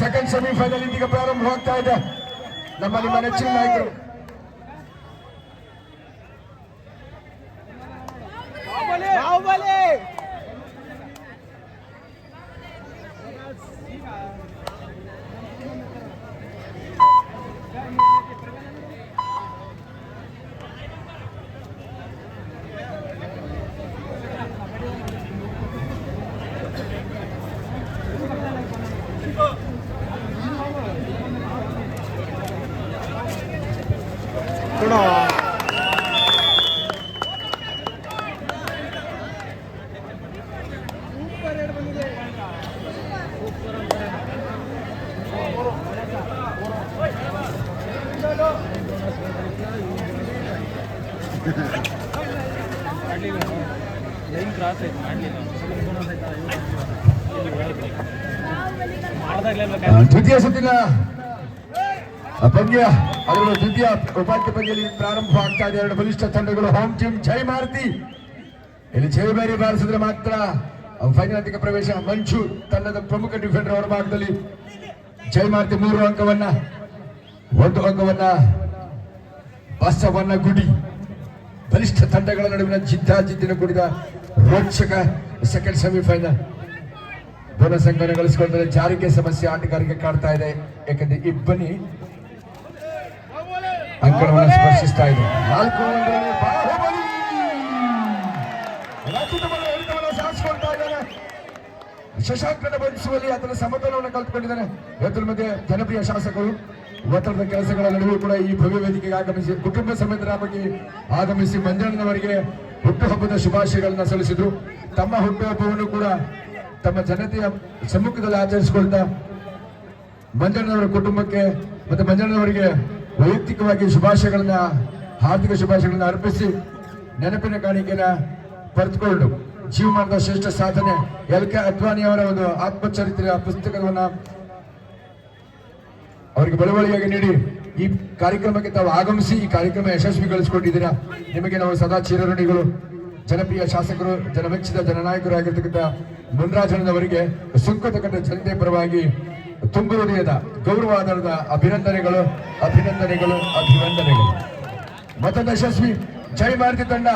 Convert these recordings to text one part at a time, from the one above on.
Second semifinal ಇದೀಗ ಪ್ರಾರಂಭವಾಗ್ತಾ ಇದೆ. ನಮ್ಮ ನಿಮ್ಮ ನೆಚ್ಚಿನ ನಾಯಕರು ದ್ವಿತೀಯ ಸುತ್ತಿನ ಪಂದ್ಯ ಅದರಲ್ಲೂ ದ್ವಿತೀಯ ಉಪಾಂತ್ಯ ಪಂದ್ಯದಲ್ಲಿ ಪ್ರಾರಂಭವಾಗ್ತಾ ಇದೆ. ಎರಡು ಬಲಿಷ್ಠ ತಂಡಗಳು. ಹೋಮ್ ಟೀಮ್ ಜೈ ಮಾರುತಿ ಇಲ್ಲಿ ಜೈಬೇರಿ ಬಾರಿಸಿದ್ರೆ ಮಾತ್ರ ಫೈನಲ್ ಹಂತಕ್ಕೆ ಪ್ರವೇಶ. ಮಂಚು ತಂಡದ ಪ್ರಮುಖ ಡಿಫೆಂಡರ್ ಅವರ ಭಾಗದಲ್ಲಿ ಜೈ ಮಾರುತಿ 3 ಅಂಕವನ್ನ 1 ಅಂಕವನ್ನ ಬಸವನ್ನ ಗುಡಿ. ಬಲಿಷ್ಠ ತಂಡಗಳ ನಡುವಿನ ಜಿದ್ದಾಜಿದ್ದಿನ ಕೂಡಿದ ರೋಚಕ ಸೆಕೆಂಡ್ ಸೆಮಿಫೈನಲ್. ಬೋನಸ್ ಅಂಕವನ್ನು ಗಳಿಸಿಕೊಂಡ್ರೆ ಜಾರಿಗೆ ಸಮಸ್ಯೆ ಆಟಗಾರರಿಗೆ ಕಾಡ್ತಾ ಇದೆ. ಯಾಕಂದ್ರೆ ಇಬ್ಬನಿ ಅಂಕಣವನ್ನು ಸ್ಪರ್ಶಿಸ್ತಾ ಇದೆ. 4 ಅಂಕಗಳಲ್ಲಿ ಬಾಹುಬಲಿ ಸಾಧಿಸಿಕೊಳ್ತಾ ಇದ್ದಾನೆ. ಶಶಾಂಕನ ಬಂಧಿಸುವಲ್ಲಿ ಅದರ ಸಮತೋಲನವನ್ನು ಕಲ್ತುಕೊಂಡಿದ್ದಾನೆ. ಇವತ್ತಿನ ಮಧ್ಯೆ ಜನಪ್ರಿಯ ಶಾಸಕರು ಒತ್ತಡದ ಕೆಲಸಗಳ ನಡುವೆ ಕೂಡ ಈ ಭವ್ಯ ವೇದಿಕೆಗೆ ಆಗಮಿಸಿ ಕುಟುಂಬ ಸಮೇತರಾಗಿ ಆಗಮಿಸಿ ಮಂಜಣ್ಣನವರಿಗೆ ಹುಟ್ಟುಹಬ್ಬದ ಶುಭಾಶಯಗಳನ್ನ ಸಲ್ಲಿಸಿದ್ರು. ತಮ್ಮ ಹುಟ್ಟುಹಬ್ಬವನ್ನು ಕೂಡ ತಮ್ಮ ಜನತೆಯ ಸಮ್ಮುಖದಲ್ಲಿ ಆಚರಿಸಿಕೊಳ್ತಾ ಮಂಜಣ್ಣನವರ ಕುಟುಂಬಕ್ಕೆ ಮತ್ತೆ ಮಂಜಣ್ಣನವರಿಗೆ ವೈಯಕ್ತಿಕವಾಗಿ ಶುಭಾಶಯಗಳನ್ನ ಹಾರ್ದಿಕ ಶುಭಾಶಯಗಳನ್ನ ಅರ್ಪಿಸಿ ನೆನಪಿನ ಕಾಣಿಕೆನ ಪಡೆದುಕೊಂಡು ಜೀವಮಾನದ ಶ್ರೇಷ್ಠ ಸಾಧನೆ LK ಅದ್ವಾನಿ ಅವರ ಒಂದು ಆತ್ಮಚರಿತ್ರೆಯ ಪುಸ್ತಕವನ್ನ ಅವರಿಗೆ ಬಳುವಳಿಯಾಗಿ ನೀಡಿ ಈ ಕಾರ್ಯಕ್ರಮಕ್ಕೆ ತಾವು ಆಗಮಿಸಿ ಈ ಕಾರ್ಯಕ್ರಮ ಯಶಸ್ವಿಗೊಳಿಸಿಕೊಂಡಿದ್ದೀರಾ. ನಿಮಗೆ ನಾವು ಸದಾ ಚಿರಋಣಿಗಳು. ಜನಪ್ರಿಯ ಶಾಸಕರು, ಜನಮೆಚ್ಚಿದ ಜನನಾಯಕರು ಆಗಿರ್ತಕ್ಕಂಥ ಮುನ್ರಾಜಣ್ಣನವರಿಗೆ ಸುಂಕತಕಂಡ ಜನತೆ ಪರವಾಗಿ ತುಂಬು ಹೃದಯದ ಗೌರವಾಧಾರದ ಅಭಿನಂದನೆಗಳು ಅಭಿನಂದನೆಗಳು ಅಭಿನಂದನೆಗಳು. ಮತ್ತೊಂದು ಯಶಸ್ವಿ ಜೈ ಮಾರುತಿ ತಂಡ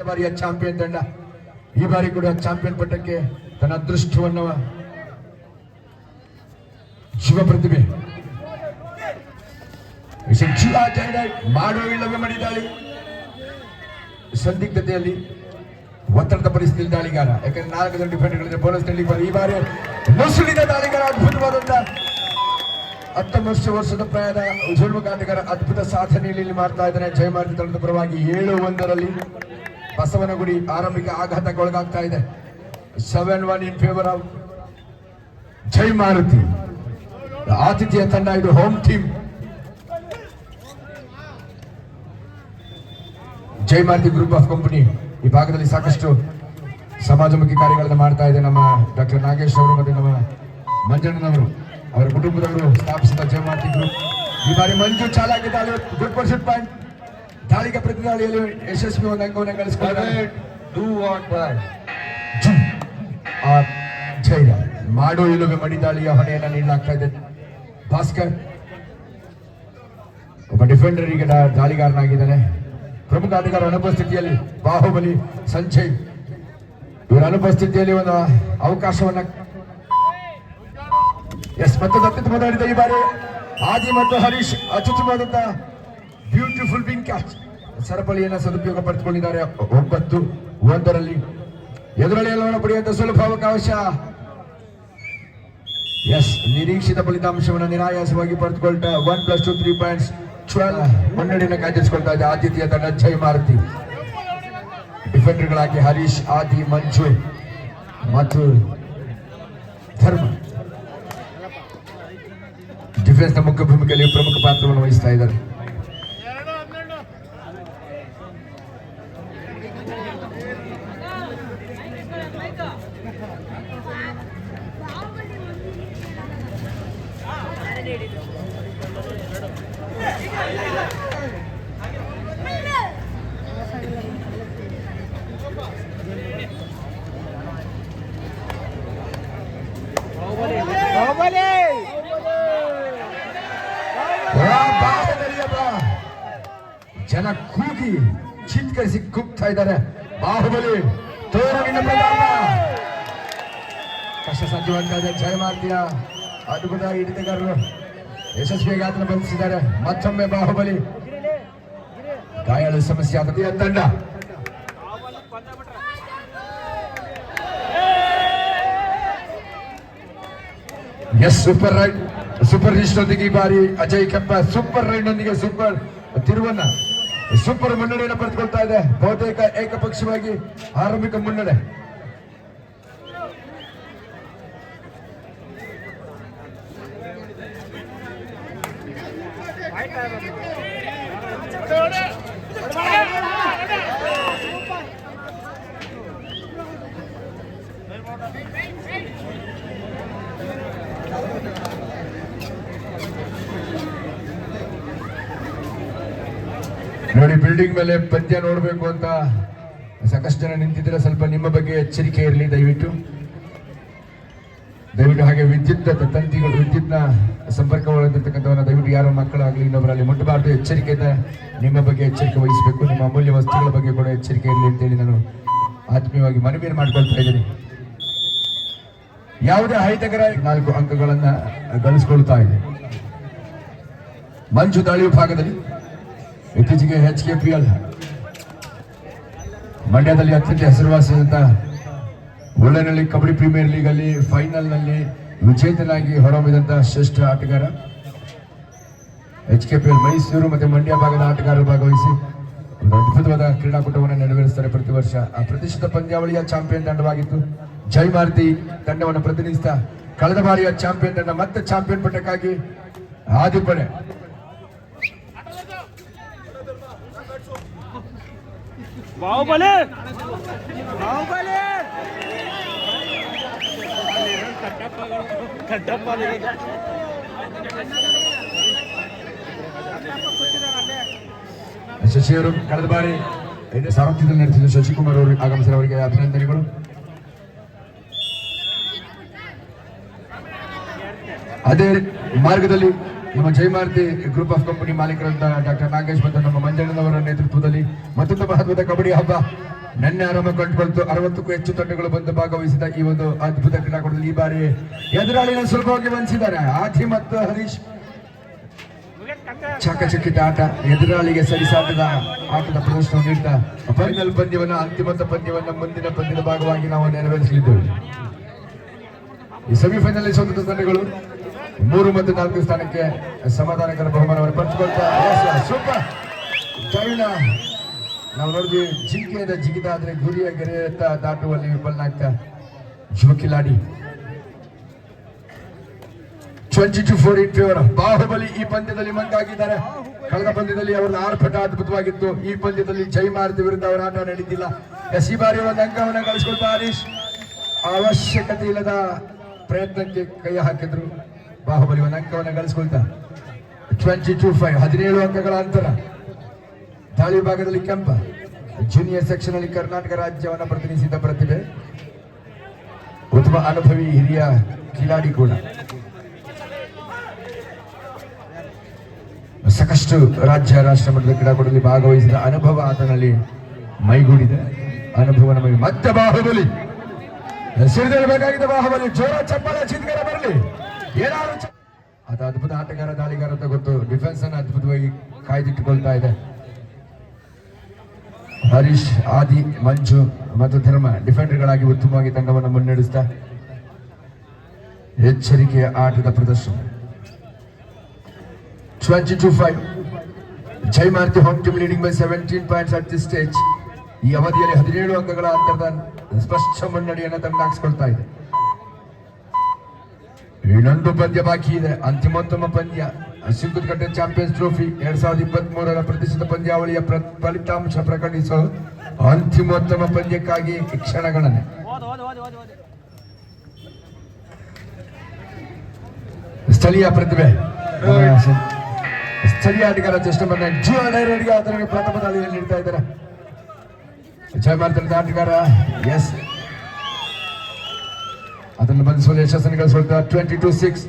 ಬಾರಿಯ ಚಾಂಪಿಯನ್ ತಂಡ ಈ ಬಾರಿ ಕೂಡ ಚಾಂಪಿಯನ್ ಪಟ್ಟಕ್ಕೆ ತನ್ನ ಅದೃಷ್ಟವನ್ನು ಶಿವ ಪ್ರತಿಭೆ ಮಾಡುವ ಇಲ್ಲವೇ ಮಾಡಿದಾಳಿ ಸಂದಿಗ್ಧತೆಯಲ್ಲಿ ಒತ್ತಡದ ಪರಿಸ್ಥಿತಿ ದಾಳಿಗಾರ. ಯಾಕಂದ್ರೆ 4 ಜನ ಡಿಫೆಂಡರ್ಗಳಿದ್ರೆ ಬೋನಸ್ ನಲ್ಲಿ ಈ ಬಾರಿ ನುಸುಳಿದ ದಾಳಿಗಾರ ಅದ್ಭುತವಾದಂತ 19 ವರ್ಷದ ಪ್ರಾಯದ ಉಜ್ವಲ ಆಟಗಾರ ಅದ್ಭುತ ಸಾಧನೆಯಲ್ಲಿ ಮಾಡ್ತಾ ಇದ್ದಾನೆ. ಜಯಮಾರುತಿ ತಂಡದ ಪರವಾಗಿ 7-1ರಲ್ಲಿ ಬಸವನಗುಡಿ ಆರಂಭಿಕ ಆಘಾತಕ್ಕೊಳಗಾಗ್ತಾ ಇದೆ. 7-1 ಇನ್ ಫೇವರ್ ಆಫ್ ಜೈ ಮಾರುತಿ. ಆತಿಥ್ಯ ತಂಡ ಇದು home team. Jai Maruti group of company ಈ ಭಾಗದಲ್ಲಿ ಸಾಕಷ್ಟು ಸಮಾಜಮುಖಿ ಕಾರ್ಯಗಳನ್ನು ಮಾಡ್ತಾ ಇದೆ. ನಮ್ಮ ಡಾಕ್ಟರ್ ನಾಗೇಶ್ ಅವರು ಮತ್ತು ನಮ್ಮ ಮಂಜಣ್ಣನವರು ಅವರ ಕುಟುಂಬದವರು ಸ್ಥಾಪಿಸಿದ ಜೈ ಮಾರುತಿ ಗ್ರೂಪ್. ಈ ಬಾರಿ ಮಂಜು ಚಾಲಾಗಿದ್ದಾಳೆ. Good percent point. ದಾಳಿಗೆ ಪ್ರತಿ ದಾಳಿಯಲ್ಲಿ ಯಶಸ್ವಿ ಒಂದು ಅಂಕವನ್ನು ಗಳಿಸಿಕೊಂಡಿದ್ದಾರೆ. ಜೈರ ಮಾಡೋ ಇಲ್ಲವೇ ಮಡಿದಾಳಿಯ ಹೊಣೆಯನ್ನು ನೀಡಲಾಗ್ತಾ ಇದೆ. ಭಾಸ್ಕರ್ ಒಬ್ಬ ಡಿಫೆಂಡರ್ ಈಗ ದಾಳಿಗಾರನಾಗಿದ್ದಾನೆ. ಪ್ರಮುಖ ಆಟಗಾರರ ಅನುಪಸ್ಥಿತಿಯಲ್ಲಿ ಬಾಹುಬಲಿ ಸಂಜಯ್ ಇವರ ಅನುಪಸ್ಥಿತಿಯಲ್ಲಿ ಒಂದು ಅವಕಾಶವನ್ನ ಮತ್ತೊಂದು ಅತ್ಯುತ್ತಮವಾದ ಹಿಡಿತ ಈ ಬಾರಿ ಆದಿ ಮತ್ತು ಹರೀಶ್ ಅತ್ಯುತ್ತಮವಾದಂತ ಬ್ಯೂಟಿಫುಲ್ ವಿಂಗ್ ಕ್ಯಾಚ್. ಸರಪಳಿಯನ್ನ ಸದುಪಯೋಗ ಪಡೆದುಕೊಂಡಿದ್ದಾರೆ. 9-1ರಲ್ಲಿ ಎದುರಾಳಿಯನ್ನು ಪಡೆಯುವಂತ ಸುಲಭ ಅವಕಾಶ. ನಿರೀಕ್ಷಿತ ಫಲಿತಾಂಶವನ್ನು ನಿರಾಯಾಸವಾಗಿ ಪಡೆದುಕೊಳ್ತಾ 1+2 3 ಪಾಯಿಂಟ್ಸ್ 12 ಮುನ್ನಡೆಯನ್ನು ಕಾಯ್ದಿರಿಸಿಕೊಳ್ತಾ ಇದೆ ಆತಿಥ್ಯ ತಂಡ ಜೈ ಮಾರುತಿ. ಡಿಫೆಂಡರ್ಗಳಾಗಿ ಹರೀಶ್, ಆದಿ, ಮಂಜು ಮತ್ತು ಧರ್ಮ ಡಿಫೆನ್ಸ್ ನ ಮುಖ್ಯ ಭೂಮಿಕೆಯಲ್ಲಿ ಪ್ರಮುಖ ಪಾತ್ರವನ್ನು ವಹಿಸ್ತಾ ಇದ್ದಾರೆ. ಜನ ಕೂಗಿ ಚೀತ್ಕರಿಸಿ ಕೂಗ್ತಾ ಇದ್ದಾರೆ. ಬಾಹುಬಲಿ ತೋರು ನಿನ್ನ ಪ್ರತಾಪ. ಕಷ್ಟ ಸಾಧ್ಯವಾಗ್ತಾ ಇದೆ. ಜಯಮಾರ್ತಿಯ ಅದ್ಭುತ ಹಿಡಿತಗಾರರು ಯಶಸ್ವಿಯಾಗಿ ಆತನ ಬಂಧಿಸಿದ್ದಾರೆ. ಮತ್ತೊಮ್ಮೆ ಬಾಹುಬಲಿ ಗಾಯಾಳು ಸಮಸ್ಯೆ ಆಗುತ್ತೆ ತಂಡ. ಎಸ್ ಸೂಪರ್ ರೈಡ್, ಸೂಪರ್ ರಿಸ್ಟ್ನೊಂದಿಗೆ ಈ ಬಾರಿ ಅಜಯ್ ಕೆಂಪ ಸೂಪರ್ ರೈಡ್ ನೊಂದಿಗೆ ಸೂಪರ್ ತಿರುವನ್ನ ಸೂಪರ್ ಮುನ್ನಡೆಯನ್ನು ಪಡೆದುಕೊಳ್ತಾ ಇದೆ. ಬಹುತೇಕ ಏಕಪಕ್ಷವಾಗಿ ಆರಂಭಿಕ ಮುನ್ನಡೆ. ನೋಡಿ, ಬಿಲ್ಡಿಂಗ್ ಮೇಲೆ ಪಂದ್ಯ ನೋಡಬೇಕು ಅಂತ ಸಾಕಷ್ಟು ಜನ ನಿಂತಿದ್ರೆ ಸ್ವಲ್ಪ ನಿಮ್ಮ ಬಗ್ಗೆ ಎಚ್ಚರಿಕೆ ಇರಲಿ ದಯವಿಟ್ಟು. ಹಾಗೆ ವಿದ್ಯುತ್ ತಂತಿಗಳು, ವಿದ್ಯುತ್ನ ಸಂಪರ್ಕ ಒಳಗಿರ್ತಕ್ಕಂಥವನ್ನ ದಯವಿಟ್ಟು ಯಾರೋ ಮಕ್ಕಳಾಗಲಿ ಇನ್ನೊಬ್ಬರಲ್ಲಿ ಮುಟ್ಟಬಾರ್ದು. ಎಚ್ಚರಿಕೆಯಿಂದ ನಿಮ್ಮ ಬಗ್ಗೆ ಎಚ್ಚರಿಕೆ ವಹಿಸಬೇಕು. ನಿಮ್ಮ ಅಮೂಲ್ಯ ವಸ್ತುಗಳ ಬಗ್ಗೆ ಕೂಡ ಎಚ್ಚರಿಕೆ ಇರಲಿ ಅಂತೇಳಿ ನಾನು ಆತ್ಮೀಯವಾಗಿ ಮನವಿಯನ್ನು ಮಾಡ್ಕೊಳ್ತಾ ಇದ್ದೀನಿ. ಯಾವುದೇ ಅಹಿತಕರ 4 ಅಂಕಗಳನ್ನ ಗಳಿಸಿಕೊಳ್ತಾ ಇದೆ. ಮಂಜು ದಾಳಿ ವಿಭಾಗದಲ್ಲಿ ಇತ್ತೀಚೆಗೆ HKPL ಮಂಡ್ಯದಲ್ಲಿ ಅತ್ಯಂತ ಹೆಸರುವಾಸಿಯಾದಂತ ಒಳ್ಳೆನಲ್ಲಿ ಕಬಡ್ಡಿ ಪ್ರೀಮಿಯರ್ ಲೀಗ್ ಅಲ್ಲಿ ಫೈನಲ್ ನಲ್ಲಿ ವಿಜೇತನಾಗಿ ಹೊರಹೊಮ್ಮಿದಂತಹ ಶ್ರೇಷ್ಠ ಆಟಗಾರ. HKPL ಮೈಸೂರು ಮತ್ತು ಮಂಡ್ಯ ಭಾಗದ ಆಟಗಾರರು ಭಾಗವಹಿಸಿ ಒಂದು ಅದ್ಭುತವಾದ ಕ್ರೀಡಾಕೂಟವನ್ನು ನೆರವೇರಿಸುತ್ತಾರೆ ಪ್ರತಿ ವರ್ಷ. ಆ ಪ್ರತಿಷ್ಠಿತ ಪಂದ್ಯಾವಳಿಯ ಚಾಂಪಿಯನ್ ತಂಡವಾಗಿತ್ತು. ಜಯಮಾರ್ತಿ ತಂಡವನ್ನು ಪ್ರತಿನಿಧಿಸಿದ ಕಳೆದ ಬಾರಿಯ ಚಾಂಪಿಯನ್ ತಂಡ ಮತ್ತೆ ಚಾಂಪಿಯನ್ ಪಟ್ಟಕ್ಕಾಗಿ ಆದಿಪಡೆ. ಬಾಹುಬಲಿ ಬಾಹುಬಲಿ ಶಶಿಯವರು ಕಳೆದ ಬಾರಿ ಸಾರಥ್ಯದಲ್ಲಿ ನಡೆಸಿದ ಶಶಿಕುಮಾರ್ ಅವರು ಆಗಮಿಸಿದ ಅವರಿಗೆ ಅಭಿನಂದನೆಗಳು. ಅದೇ ಮಾರ್ಗದಲ್ಲಿ ನಮ್ಮ ಜಯಮಾರ್ತಿ ಗ್ರೂಪ್ ಆಫ್ ಕಂಪನಿ ಮಾಲೀಕರಂತ ಡಾಕ್ಟರ್ ನಾಗೇಶ್ ಮತ್ತು ನಮ್ಮ ಮಂಜಣ್ಣನವರ ನೇತೃತ್ವದಲ್ಲಿ ಮತ್ತೊಂದು ಮಹತ್ವದ ಕಬಡ್ಡಿ ಹಬ್ಬ ನಿನ್ನೆ ಆರಂಭ ಕಂಡುಕೊಳ್ತು. 60ಕ್ಕೂ ಹೆಚ್ಚು ತಂಡಗಳು ಬಂದು ಭಾಗವಹಿಸಿದ ಈ ಒಂದು ಅದ್ಭುತ ಕ್ರೀಡಾಕೂಟದಲ್ಲಿ ಈ ಬಾರಿ ಎದುರಾಳಿನ ಸುಲಭವಾಗಿ ವಂಚಿಸಿದ್ದಾರೆ. ಆದಿ ಮತ್ತು ಹರೀಶ್ ಚಾಕಚಕ್ಯದ ಆಟ, ಎದುರಾಳಿಗೆ ಸರಿಸಾಟದ ಆಟದ ಪ್ರದರ್ಶನ ನೀಡಿದ ಫೈನಲ್ ಪಂದ್ಯವನ್ನ, ಅಂತಿಮ ಪಂದ್ಯವನ್ನ ಮುಂದಿನ ಪಂದ್ಯದ ಭಾಗವಾಗಿ ನಾವು ನೆರವೇರಿಸಲಿದ್ದೇವೆ. ಈ ಸೆಮಿಫೈನಲ್ ಸೋತ ತಂಡಗಳು 3 ಮತ್ತು 4 ಸ್ಥಾನಕ್ಕೆ ಸಮಾಧಾನಕರ ಬಹುಮಾನವನ್ನು ಪಡೆದುಕೊಳ್ತಾ ಸೂಪರ್ ಟೈಮ್ನ ನಾವು ನೋಡಿದ್ವಿ. ಜಿಂಕೆಯಿಂದ ಜಿಗಿದ ಆದ್ರೆ ಗುರಿಯ ಗೆರೆಯತ್ತ ದಾಟುವಲ್ಲಿ ವಿಫಲನಾಗ್ತಾ ಯುವ ಕಿಲಾಡಿ. 22-4 ಇನ್ ಫೇವರ್ ಬಾಹುಬಲಿ ಈ ಪಂದ್ಯದಲ್ಲಿ ಮಂಗಾಗಿದ್ದಾರೆ. ಕಳೆದ ಪಂದ್ಯದಲ್ಲಿ ಅವರ ಆರ್ಭಟ ಅದ್ಭುತವಾಗಿತ್ತು. ಈ ಪಂದ್ಯದಲ್ಲಿ ಜಯಮಾರ್ತಿ ವಿರುದ್ಧ ಅವರ ಆಟ ನಡೆದಿಲ್ಲ. ಈ ಬಾರಿ ಒಂದು ಅಂಕವನ್ನು ಗಳಿಸಿಕೊಳ್ತಾ ಹರೀಶ್ ಅವಶ್ಯಕತೆ ಇಲ್ಲದ ಪ್ರಯತ್ನಕ್ಕೆ ಕೈ ಹಾಕಿದ್ರು. ಬಾಹುಬಲಿ ಒಂದು ಅಂಕವನ್ನು ಗಳಿಸಿಕೊಳ್ತಾ 22-5 17 ಅಂಕಗಳ ಅಂತರ. ದಾಳಿ ವಿಭಾಗದಲ್ಲಿ ಕೆಂಪ ಜೂನಿಯರ್ ಸೆಕ್ಷನ್ ಅಲ್ಲಿ ಕರ್ನಾಟಕ ರಾಜ್ಯವನ್ನು ಪ್ರತಿನಿಧಿಸಿದ ಪ್ರತಿಭೆ, ಉತ್ತಮ ಅನುಭವಿ ಹಿರಿಯ ಕಿಲಾಡಿ ಕೂಡ. ಸಾಕಷ್ಟು ರಾಜ್ಯ ರಾಷ್ಟ್ರ ಮಟ್ಟದ ಕ್ರೀಡಾಕೂಟದಲ್ಲಿ ಭಾಗವಹಿಸಿದ ಅನುಭವ ಆತನಲ್ಲಿ ಮೈಗೂಡಿದೆ. ಅನುಭವ ನಮಗೆ ಮತ್ತೆ ಬಾಹುಬಲಿ ಸಿಡಿದೇಳಬೇಕಾಗಿದೆ. ಬಾಹುಬಲಿ ಜೋರ ಚಪ್ಪಾಳೆ ಚಿತ್ಕಾರ ಬರಲಿ. ಏನಾದ್ರು ಆತ ಅದ್ಭುತ ಆಟಗಾರ, ದಾಳಿಗಾರ ಅಂತ ಗೊತ್ತು. ಡಿಫೆನ್ಸ್ ಅನ್ನು ಅದ್ಭುತವಾಗಿ ಕಾಯ್ದಿಟ್ಟುಕೊಳ್ತಾ ಇದೆ. ಹರೀಶ್, ಆದಿ, ಮಂಜು ಮತ್ತು ಧರ್ಮ ಡಿಫೆಂಡರ್ಗಳಾಗಿ ಉತ್ತಮವಾಗಿ ತಂಡವನ್ನು ಮುನ್ನಡೆಸ್ತಾ ಎಚ್ಚರಿಕೆಯ ಆಟದ ಪ್ರದರ್ಶನ. 22-5 Jayamaruthi home team leading by 17 points at this stage. ಈ ಅವಧಿಯಲ್ಲಿ 17 ಅಂಕಗಳ ಅಂತರದ ಸ್ಪಷ್ಟ ಮುನ್ನಡೆಯನ್ನು ತಂದಾಗಿಸಿಕೊಳ್ತಾ ಇದೆ. ಇನ್ನೊಂದು ಪಂದ್ಯ ಬಾಕಿ ಇದೆ. ಅಂತಿಮೋತ್ತಮ ಪಂದ್ಯ ಸಿಂಗುತ್ಕಟ್ಟೆ ಚಾಂಪಿಯನ್ಸ್ ಟ್ರೋಫಿ 2023ರ ಪ್ರತಿಷ್ಠಿತ ಪಂದ್ಯಾವಳಿಯ ಫಲಿತಾಂಶ ಪ್ರಕಟಿಸುವ ಅಂತಿಮೋತ್ತಮ ಪಂದ್ಯಕ್ಕಾಗಿ ಕ್ಷಣಗಳನ್ನೇ ಸ್ಥಳೀಯ ಪ್ರತಿಭೆ, ಸ್ಥಳೀಯ ಆಟಗಾರ ಜಸ್ಟಮನ್ನ ಜೀವನಗೆ ಆತನಿಗೆ ಪ್ರಥಮ ದಾಳಿಯಲ್ಲಿ ನೀಡ್ತಾ ಇದ್ದಾರೆ. ಜಯಮಾರ್ತಿ ಆಟಗಾರ ಎಸ್ ಅದನ್ನು ಬಂಧಿಸುವ ಯಶಸ್ಸನ್ನು ಗಳಿಸಿಕೊಳ್ತಾ 22-6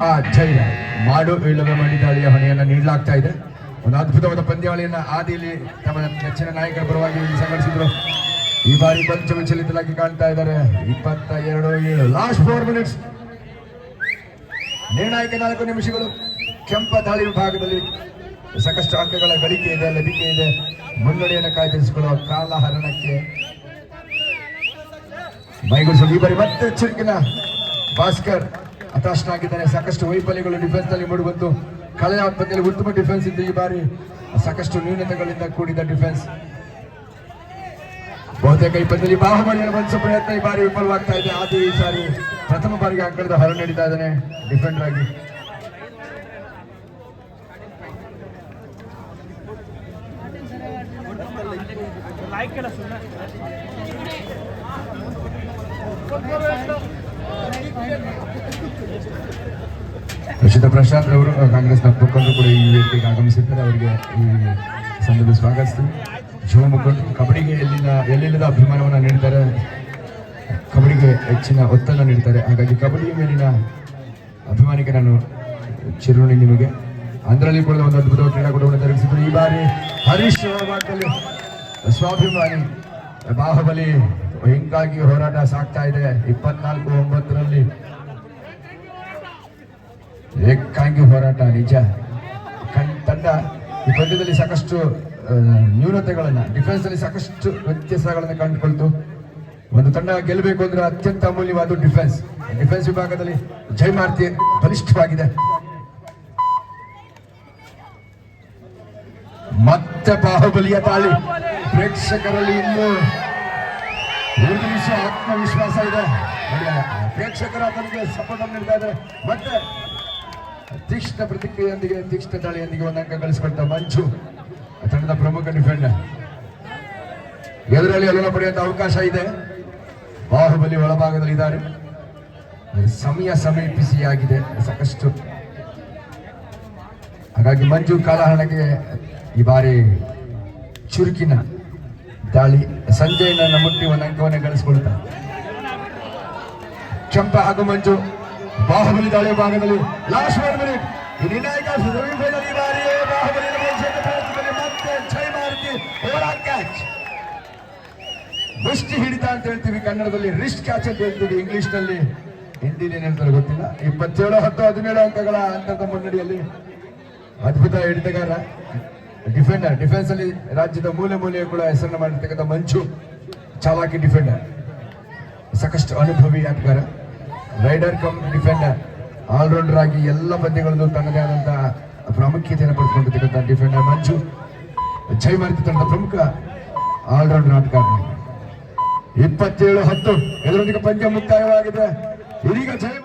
ಆ ಜೈ ಮಾಡು ಇಲ್ಲವೇ ಮಾಡಿದಾಳಿಯ ಹೊಣೆಯನ್ನ ನೀಡಲಾಗ್ತಾ ಇದೆ. ಒಂದು ಅದ್ಭುತವಾದ ಪಂದ್ಯಾವಳಿಯನ್ನ ಆದಿಯಲ್ಲಿ ತಮ್ಮ ನೆಚ್ಚಿನ ನಾಯಕರ ಪರವಾಗಿ ಸಂಘಟಿಸಿದ್ರು. ಈ ಬಾರಿ ಕೊಂಚ ವಿಚಲಿತರಾಗಿ ಕಾಣ್ತಾ ಇದ್ದಾರೆ. 22-7 ಲಾಸ್ಟ್ 4 ಮಿನಿಟ್ಸ್, ನಿರ್ಣಾಯಕ 4 ನಿಮಿಷಗಳು. ಕೆಂಪ ದಾಳಿ ವಿಭಾಗದಲ್ಲಿ ಸಾಕಷ್ಟು ಅಂಕಗಳ ಗಳಿಕೆ ಇದೆ, ಲಭಿಕೆ ಇದೆ. ಮುನ್ನಡೆಯನ್ನು ಕಾಯ್ದಿರಿಸಿಕೊಳ್ಳುವ ಕಾಲಹರಣಕ್ಕೆ ಮೈಗೂಡಿಸಲು ಈ ಬಾರಿ ಮತ್ತೆ ಚುರುಕಿನ ಭಾಸ್ಕರ್ ಹತಾಶನಾಗಿದ್ದಾನೆ. ಸಾಕಷ್ಟು ವೈಫಲ್ಯಗಳು ಡಿಫೆನ್ಸ್ ನಲ್ಲಿ ಮೂಡಿಬಂತು. ಕಳೆದ ಪಂದ್ಯದಲ್ಲಿ ಉತ್ತಮ ಡಿಫೆನ್ಸ್ ಇದ್ದು ಈ ಬಾರಿ ಸಾಕಷ್ಟು ನ್ಯೂನತೆಗಳಿಂದ ಕೂಡಿದ ಡಿಫೆನ್ಸ್. ಬಹುತೇಕ ಈ ಪಂದ್ಯದಲ್ಲಿ ಬಾಹುಬಲಿಯನ್ನು ಬಂಧಿಸುವ ಪ್ರಯತ್ನ ಈ ಬಾರಿ ವಿಫಲವಾಗ್ತಾ ಇದೆ. ಆದಿ ಈ ಸಾರಿ ಪ್ರಥಮ ಬಾರಿಗೆ ಅಂಕಣದ ಹೊರ ನೀಡಿತಾ ಇದ್ದಾನೆ ಡಿಫೆಂಡರ್ ಆಗಿ. ರಚಿತಾ ಪ್ರಶಾಂತ್ ಅವರು ಕಾಂಗ್ರೆಸ್ನ ಮುಖಂಡರು ಕೂಡ ಈ ವೇದಿಕೆಗೆ ಆಗಮಿಸಿದ್ದಾರೆ. ಅವರಿಗೆ ಈ ಸಂದರ್ಭ ಸ್ವಾಗತಿಸ್ತೀವಿ. ಯುವ ಮುಖಂಡರು ಕಬಡ್ಡಿಗೆ ಎಲ್ಲಿಲ್ಲದ ಅಭಿಮಾನವನ್ನು ನೀಡ್ತಾರೆ, ಕಬಡ್ಡಿಗೆ ಹೆಚ್ಚಿನ ಒತ್ತನ್ನು ನೀಡ್ತಾರೆ. ಹಾಗಾಗಿ ಕಬಡ್ಡಿಯ ಮೇಲಿನ ಅಭಿಮಾನಿಗೆ ನಾನು ಚಿರುಣಿ ನಿಮಗೆ. ಅದರಲ್ಲಿ ಕೂಡ ಒಂದು ಅದ್ಭುತ ಕ್ರೀಡಾಕೂಟವನ್ನು ಜರುಗಿಸಿದ್ರು. ಈ ಬಾರಿ ಹರೀಶ್ ಭಾಗದಲ್ಲಿ ಸ್ವಾಭಿಮಾನಿ ಬಾಹುಬಲಿ ಹಿಂಗಾಗಿ ಹೋರಾಟ ಸಾಗ್ತಾ ಇದೆ. 24-9 ಏಕಾಂಗಿ ಹೋರಾಟ ನಿಜ. ತಂಡ ಈ ಪಂದ್ಯದಲ್ಲಿ ಸಾಕಷ್ಟು ನ್ಯೂನತೆಗಳನ್ನ, ಡಿಫೆನ್ಸ್ ಅಲ್ಲಿ ಸಾಕಷ್ಟು ವ್ಯತ್ಯಾಸಗಳನ್ನು ಕಂಡುಕೊಳ್ತು. ಒಂದು ತಂಡ ಗೆಲ್ಲಬೇಕು ಅಂದ್ರೆ ಅತ್ಯಂತ ಅಮೂಲ್ಯವಾದ ಡಿಫೆನ್ಸ್ ವಿಭಾಗದಲ್ಲಿ ಜಯಮಾರ್ತಿ ಬಲಿಷ್ಠವಾಗಿದೆ. ಮತ್ತೆ ಬಾಹುಬಲಿಯ ತಾಳಿ ಪ್ರೇಕ್ಷಕರಲ್ಲಿ ಇನ್ನೂ ಆತ್ಮವಿಶ್ವಾಸ ಇದೆ. ಪ್ರೇಕ್ಷಕರ ತನಗೆ ಸಪೋರ್ಟ್ ನೀಡ್ತಾ ಇದ್ದಾರೆ. ಮತ್ತೆ ತೀಕ್ಷ್ಣ ಪ್ರತಿಕ್ರಿಯೆಯೊಂದಿಗೆ, ತೀಕ್ಷ್ಣ ದಾಳಿಯೊಂದಿಗೆ ಒಂದು ಅಂಕ ಗಳಿಸಿಕೊಳ್ತಾ ಮಂಜು ತಂಡದ ಪ್ರಮುಖ ಡಿಫೆಂಡರ್. ಎದುರಲ್ಲಿ ಅಲನ ಪಡೆಯುವಂತ ಅವಕಾಶ ಇದೆ. ಬಾಹುಬಲಿ ಒಳಭಾಗದಲ್ಲಿ ಇದ್ದಾರೆ. ಸಮಯ ಸಮೀಪಿಸಿಯಾಗಿದೆ ಸಾಕಷ್ಟು. ಹಾಗಾಗಿ ಮಂಜು ಕಾಲಹರಣಕ್ಕೆ ಈ ಬಾರಿ ಚುರುಕಿನ ದಾಳಿ. ಸಂಜಯನ ಮುಟ್ಟಿ ಒಂದು ಅಂಕವನ್ನು ಗಳಿಸಿಕೊಳ್ತಾರೆ. ಕೆಂಪ ಹಾಗೂ ಮಂಜು ಬಾಹುಬಲಿ ದಾಳಿ ಭಾಗದಲ್ಲಿ ಲಾಸ್ಟ್ 1 ಮಿನಿಟ್. ಈ ನಿರ್ಣಾಯಕ ಈ ಬಾರಿ ಬಾಹುಬಲಿ ಮತ್ತೆ ಜಯಮಾರ್ತಿ ಓವರ್ ಕ್ಯಾಚ್. ಮುಷ್ಟಿ ಹಿಡಿತ ಅಂತ ಹೇಳ್ತೀವಿ ಕನ್ನಡದಲ್ಲಿ, ರಿಸ್ಟ್ ಕ್ಯಾಚ್ ಅಂತ ಹೇಳ್ತೀವಿ ಇಂಗ್ಲಿಷ್ ನಲ್ಲಿ. ಹಿಂದಿಲಿ ಹೇಳ್ತಾರೆ ಗೊತ್ತಿಲ್ಲ. 27-10-17 ಅಂಕಗಳ ಅಂತರದ ಮುನ್ನಡೆಯಲ್ಲಿ ಅದ್ಭುತ ಹಿಡಿತಗಾರ ಡಿಫೆಂಡರ್. ಡಿಫೆನ್ಸ್ ಅಲ್ಲಿ ರಾಜ್ಯದ ಮೂಲೆ ಕೂಡ ಹೆಸರನ್ನು ಮಾಡಿರ್ತಕ್ಕಂಥ ಮಂಜು ಚಾಲಾಕಿ ಡಿಫೆಂಡರ್, ಸಾಕಷ್ಟು ಅನುಭವಿ ಆಟಗಾರ, ರೈಡರ್ ಕಮ್ ಡಿಫೆಂಡರ್, ಆಲ್ರೌಂಡರ್ ಆಗಿ ಎಲ್ಲ ಪಂದ್ಯಗಳಲ್ಲೂ ತನ್ನದೇ ಆದಂತಹ ಪ್ರಾಮುಖ್ಯತೆಯನ್ನು ಪಡೆದುಕೊಂಡಿರ್ತಕ್ಕಂಥ ಡಿಫೆಂಡರ್ ಮಂಜು. ಜಯಮಾರ್ತಿ ತಂಡದ ಪ್ರಮುಖ ಆಲ್ರೌಂಡರ್ ಆಟಗಾರ. 27-10 ಇದರೊಂದಿಗೆ ಪಂದ್ಯ ಮುಕ್ತಾಯವಾಗಿದೆ. ಇದೀಗ ಜಯ